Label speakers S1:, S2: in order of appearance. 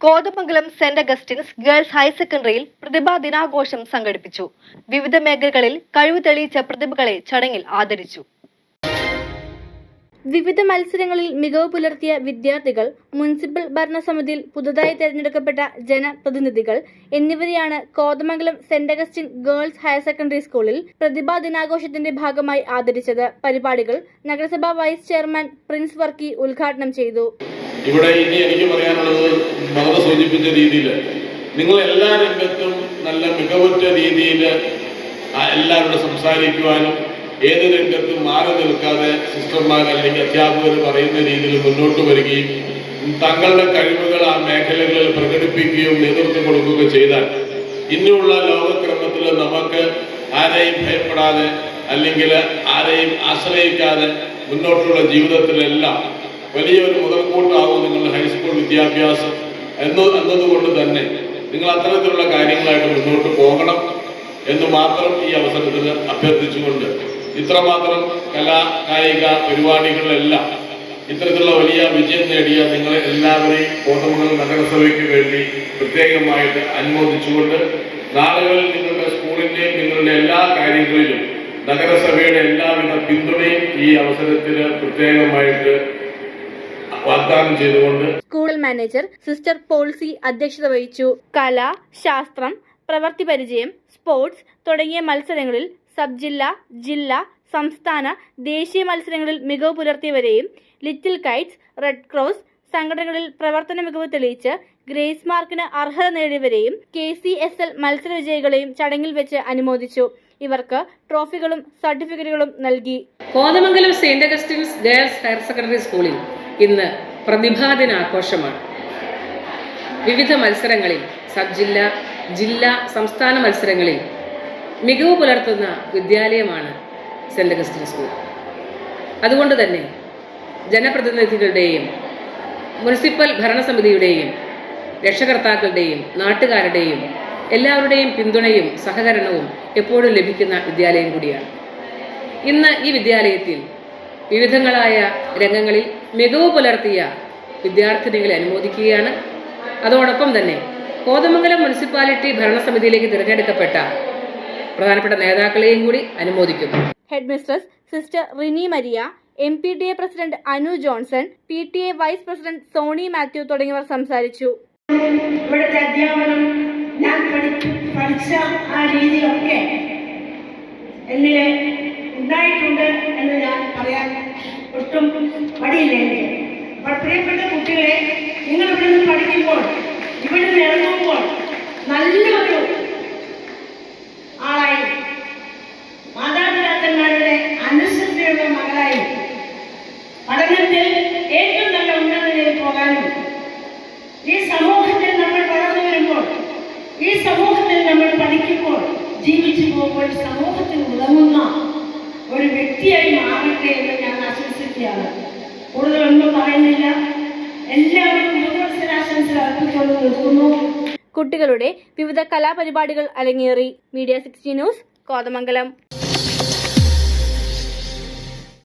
S1: Kothamangalam saint Augustine's girls higher സെക്കൻഡറിയിൽ പ്രതിഭാ ദിനാഘോഷം സംഘടിപ്പിച്ചു. വിവിധ മേഖലകളിൽ കഴിവ് തെളിയിച്ച പ്രതിഭകളെ ചടങ്ങിൽ ആദരിച്ചു. വിവിധ മത്സരങ്ങളിൽ മികവ് പുലർത്തിയ വിദ്യാർത്ഥികൾ, മുനിസിപ്പൽ ഭരണസമിതിയിൽ പുതുതായി തെരഞ്ഞെടുക്കപ്പെട്ട ജനപ്രതിനിധികൾ എന്നിവരെയാണ് Kothamangalam saint Augustine girls higher secondary സ്കൂളിൽ പ്രതിഭാ ദിനാഘോഷത്തിന്റെ ഭാഗമായി ആദരിച്ചത്. പരിപാടികൾ നഗരസഭാ വൈസ് ചെയർമാൻ പ്രിൻസ് വർക്കി ഉദ്ഘാടനം ചെയ്തു.
S2: ഇവിടെ ഇനി എനിക്ക് പറയാനുള്ളത് മകൾ സൂചിപ്പിച്ച രീതിയിൽ നിങ്ങൾ എല്ലാ രംഗത്തും നല്ല മികവുറ്റ രീതിയിൽ എല്ലാവരോടും സംസാരിക്കുവാനും ഏത് രംഗത്തും മാറി നിൽക്കാതെ സിസ്റ്റർമാർ അല്ലെങ്കിൽ അധ്യാപകർ പറയുന്ന രീതിയിൽ മുന്നോട്ട് വരികയും തങ്ങളുടെ കഴിവുകൾ ആ മേഖലകളിൽ പ്രകടിപ്പിക്കുകയും നേതൃത്വം കൊടുക്കുകയും ചെയ്താൽ ഇനിയുള്ള ലോകക്രമത്തിൽ നമുക്ക് ആരെയും ഭയപ്പെടാതെ അല്ലെങ്കിൽ ആരെയും ആശ്രയിക്കാതെ മുന്നോട്ടുള്ള ജീവിതത്തിലെല്ലാം വലിയൊരു മുതൽക്കൂട്ടാവും നിങ്ങളുടെ ഹൈസ്കൂൾ വിദ്യാഭ്യാസം എന്നതുകൊണ്ട് തന്നെ നിങ്ങൾ അത്തരത്തിലുള്ള കാര്യങ്ങളായിട്ട് മുന്നോട്ട് പോകണം എന്ന് മാത്രം ഈ അവസരത്തിൽ അഭ്യർത്ഥിച്ചുകൊണ്ട് ഇത്രമാത്രം കലാ കായിക പരിപാടികളിലെല്ലാം ഇത്തരത്തിലുള്ള വലിയ വിജയം നേടിയ നിങ്ങളെ എല്ലാവരെയും കോതമംഗലം നഗരസഭയ്ക്ക് വേണ്ടി പ്രത്യേകമായിട്ട് അനുമോദിച്ചുകൊണ്ട് നാളുകളിൽ നിങ്ങളുടെ സ്കൂളിൻ്റെയും നിങ്ങളുടെ എല്ലാ കാര്യങ്ങളിലും നഗരസഭയുടെ എല്ലാവിധ പിന്തുണയും ഈ അവസരത്തിൽ പ്രത്യേകമായിട്ട് വാഗ്ദാനം ചെയ്തുകൊണ്ട്
S1: സ്കൂൾ മാനേജർ സിസ്റ്റർ പോൾസി അധ്യക്ഷത വഹിച്ചു. കല, ശാസ്ത്രം, പ്രവൃത്തി പരിചയം, സ്പോർട്സ് തുടങ്ങിയ മത്സരങ്ങളിൽ സബ് ജില്ലാ, ജില്ലാ, സംസ്ഥാന, ദേശീയ മത്സരങ്ങളിൽ മികവ് പുലർത്തിയവരെയും ലിറ്റിൽ കൈറ്റ്സ്, റെഡ് ക്രോസ് സംഘടനകളിൽ പ്രവർത്തന മികവ് തെളിയിച്ച് ഗ്രേസ് മാർക്കിന് അർഹത നേടിയവരെയും KCSL മത്സര വിജയികളെയും ചടങ്ങിൽ വെച്ച് അനുമോദിച്ചു. ഇവർക്ക് ട്രോഫികളും സർട്ടിഫിക്കറ്റുകളും നൽകി.
S3: Kothamangalam saint Augustine's girls higher secondary സ്കൂളിൽ ഇന്ന് പ്രതിഭാ ദിനാഘോഷമാണ്. വിവിധ മത്സരങ്ങളിൽ സബ് ജില്ലാ, ജില്ലാ, സംസ്ഥാന മത്സരങ്ങളിൽ മികവ് പുലർത്തുന്ന വിദ്യാലയമാണ് സെന്റ് അഗസ്റ്റിൻ സ്കൂൾ. അതുകൊണ്ട് തന്നെ ജനപ്രതിനിധികളുടെയും മുനിസിപ്പൽ ഭരണസമിതിയുടെയും രക്ഷകർത്താക്കളുടെയും നാട്ടുകാരുടെയും എല്ലാവരുടെയും പിന്തുണയും സഹകരണവും എപ്പോഴും ലഭിക്കുന്ന വിദ്യാലയം കൂടിയാണ്. ഇന്ന് ഈ വിദ്യാലയത്തിൽ വിവിധങ്ങളായ രംഗങ്ങളിൽ മികവ് പുലർത്തിയ വിദ്യാർത്ഥിനികളെ അനുമോദിക്കുകയാണ്. അതോടൊപ്പം തന്നെ കോതമംഗലം മുനിസിപ്പാലിറ്റി ഭരണസമിതിയിലേക്ക് തിരഞ്ഞെടുക്കപ്പെട്ട പ്രധാനപ്പെട്ട നേതാക്കളെയും കൂടി അനുമോദിക്കുന്നു.
S1: Headmistress sister Rini Maria, MPTA president Anu Johnson, PTA vice president Soni Mathew തുടങ്ങിയവർ സംസാരിച്ചു.
S4: ഇവിടുത്തെ അധ്യാപനം ഞാൻ പഠിച്ച ആ രീതിയൊക്കെ എന്നിൽ ഉണ്ടായിട്ടുണ്ട് എന്ന് ഞാൻ പറയാൻ ഒട്ടും മടിയില്ല എനിക്ക്. അപ്പോൾ പ്രിയപ്പെട്ട കുട്ടികളെ, നിങ്ങൾ ഇവിടെ നിന്ന് പഠിക്കുമ്പോൾ, ഇവിടെ നിന്ന് ഇറങ്ങുമ്പോൾ നല്ലൊരു ആളായി, മാതാപിതാക്കന്മാരുടെ അനുസരണയുള്ള മകളായി പഠനത്തിൽ ഏറ്റവും നല്ല ഉന്നത നിലയിൽ പോകാനും ഈ സമൂഹത്തിൽ നമ്മൾ വളർന്നു വരുമ്പോൾ, ഈ സമൂഹത്തിൽ നമ്മൾ പഠിക്കുമ്പോൾ, ജീവിച്ചു പോകുമ്പോൾ സമൂഹത്തിന് ഉതകുന്ന ഒരു വ്യക്തിയായി മാറട്ടെ എന്ന് ഞാൻ ആശംസിക്കുകയാണ്. കൂടുതലൊന്നും പറയുന്നില്ല. എല്ലാവർക്കും പുതുവത്സരാശംസകൾ അർപ്പിച്ചുകൊണ്ട് നിർത്തുന്നു.
S1: കുട്ടികളുടെ വിവിധ കലാപരിപാടികൾ അരങ്ങേറി. Media 60 news, Kothamangalam.